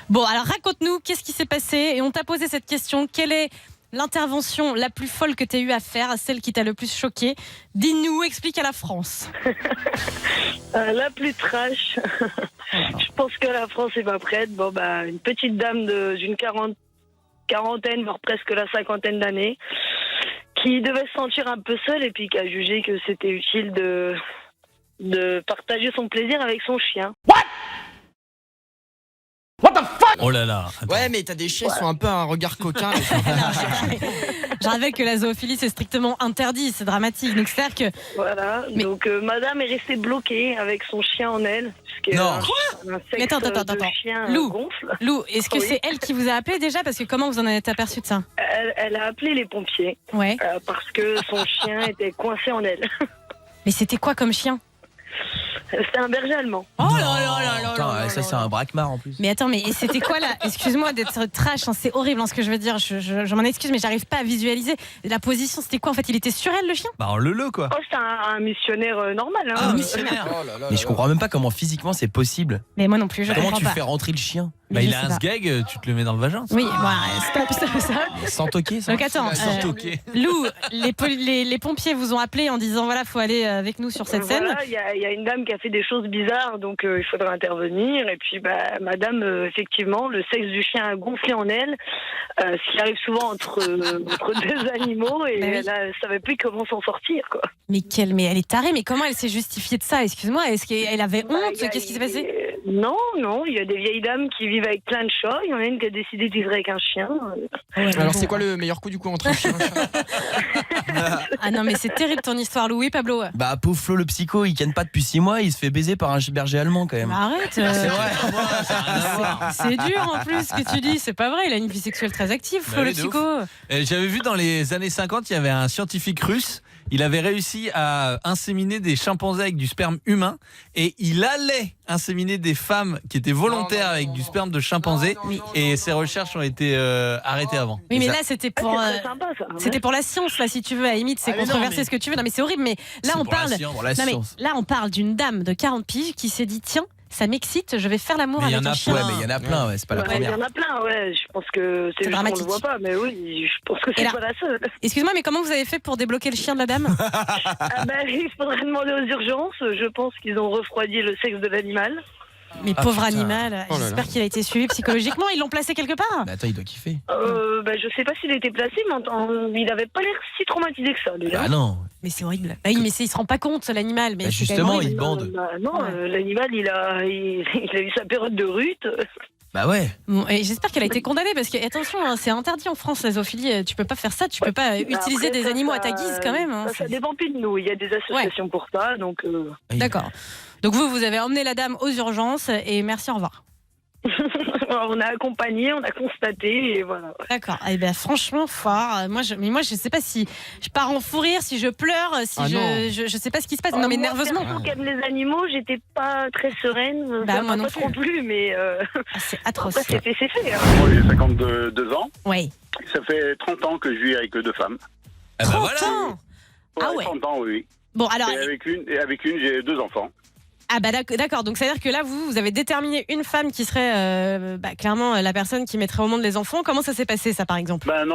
Bon, alors raconte-nous, qu'est-ce qui s'est passé? Et on t'a posé cette question, quelle est l'intervention la plus folle que tu as eu à faire, celle qui t'a le plus choqué? Dis-nous, explique à la France. La plus trash. Je pense que la France est pas prête. Bon, une petite dame d'une quarantaine, voire presque la cinquantaine d'années, qui devait se sentir un peu seule et puis qui a jugé que c'était utile de partager son plaisir avec son chien. Oh là là. Attends. Ouais, mais t'as des chiens qui sont un peu un regard coquin. Je rappelle que la zoophilie, c'est strictement interdit, c'est dramatique. Donc c'est-à-dire que... Voilà, donc madame est restée bloquée avec son chien en elle. Non. Un sexe Attends. de chien Lou. gonfle. Lou, est-ce que Oui. c'est elle qui vous a appelé déjà? Parce que comment vous en êtes aperçu de ça? Elle a appelé les pompiers Ouais. parce que son chien était coincé en elle. Mais c'était quoi comme chien? C'était un berger allemand. Oh là là là là Attends, là ça là c'est un braquemar en plus. Mais attends, mais c'était quoi là? Excuse-moi d'être trash, hein, c'est horrible ce que je veux dire. Je m'en excuse, mais j'arrive pas à visualiser. La position, c'était quoi en fait? Il était sur elle, le chien? Bah en le quoi. Oh, c'est un missionnaire normal. Ah, missionnaire. Oh là là Mais je comprends même pas comment physiquement c'est possible. Mais moi non plus, je Comment comprends tu pas. fais rentrer le chien? Mais Bah je il sais a un pas. sgeg, tu te le mets dans le vagin. Oui, bon, stop ça. Sans toquer ça. Donc attends, Sans toquer. Lou, les pompiers vous ont appelé en disant voilà, faut aller avec nous sur cette scène. Voilà, il y a une dame qui a fait des choses bizarres, donc il faudra intervenir. Et puis, madame, effectivement, le sexe du chien a gonflé en elle, ce qui arrive souvent entre deux animaux, et Bah oui. elle savait plus comment s'en sortir, quoi. Mais elle est tarée, mais comment elle s'est justifiée de ça? Excuse-moi, est-ce qu'elle avait honte? Qu'est-ce qui s'est passé? Non, il y a des vieilles dames qui vivent avec plein de chats. Il y en a une qui a décidé de vivre avec un chien. Alors, c'est quoi le meilleur coup du coup entre un chien et un chat? Ah non, mais c'est terrible ton histoire, Lou. Oui, Pablo? Bah pauvre Flo le psycho, il ken pas depuis 6 mois, il se fait baiser par un berger allemand quand même. Bah, arrête. C'est vrai. Ça a rien à voir. C'est dur en plus ce que tu dis, c'est pas vrai, il a une vie sexuelle très active, Flo Bah le oui, de psycho. J'avais vu dans les années 50, il y avait un scientifique russe. Il avait réussi à inséminer des chimpanzés avec du sperme humain et il allait inséminer des femmes qui étaient volontaires avec du sperme de chimpanzé. Oui. Et ces recherches ont été arrêtées avant. Oui, mais ça- là c'était Ah, pour c'est très sympa, ça. c'était pour la science là si tu veux, à la limite c'est Ah, mais non, controversé mais- ce que tu veux. Non mais c'est horrible, mais là C'est on pour la parle science. Pour la non, mais science. là on parle d'une dame de 40 piges qui s'est dit tiens, ça m'excite, je vais faire l'amour Mais il y avec en un a chien. Ouais, mais il y en a plein, ouais, c'est pas la Ouais, il y première. en a plein, ouais. Je pense que c'est juste qu'on dramatique. le voit pas, mais oui, je pense que Et c'est là- pas la seule. Excuse-moi, mais comment vous avez fait pour débloquer le chien de la dame? Il faudrait demander aux urgences. Je pense qu'ils ont refroidi le sexe de l'animal. Mais Ah, pauvre putain. animal, Oh là là. j'espère qu'il a été suivi psychologiquement, ils l'ont placé quelque part? Mais attends, il doit kiffer. Je sais pas s'il a été placé, mais il avait pas l'air si traumatisé que ça, déjà. Ah non. Mais c'est horrible. Bah oui, mais il se rend pas compte l'animal, mais Bah, c'est quand même justement, horrible. il bande. Non, Ouais. l'animal, il a eu sa période de rut. Bah ouais. Bon, et j'espère qu'elle a été condamnée parce que attention, hein, c'est interdit en France la zoophilie. Tu peux pas faire ça, tu peux pas utiliser Après, des ça, animaux à ça- ta guise quand même. Hein, ça dépend plus de nous. Il y a des associations pour ça, donc. D'accord. Donc vous avez emmené la dame aux urgences et merci, au revoir. On a accompagné, on a constaté, et voilà. D'accord. Eh ben franchement fort. Moi je sais pas si je pars en fou rire, si je pleure, si Ah non. je sais pas ce qui se passe. Non mais Moi, nerveusement. perso, qui aime les animaux, j'étais pas très sereine. Bah, Ça moi m'a non pas plus. trop plu, mais Ah, c'est atroce. après, c'est fait. Hein. Moi, j'ai 52 ans. Ouais. Ça fait 30 ans que je vis avec deux femmes. Ah bah 30 voilà. ans. Ah ouais. 30 ans, oui. Bon alors. Et avec une, j'ai deux enfants. Ah bah d'accord, donc ça veut dire que là vous avez déterminé une femme qui serait clairement la personne qui mettrait au monde les enfants. Comment ça s'est passé ça par exemple? Ben non,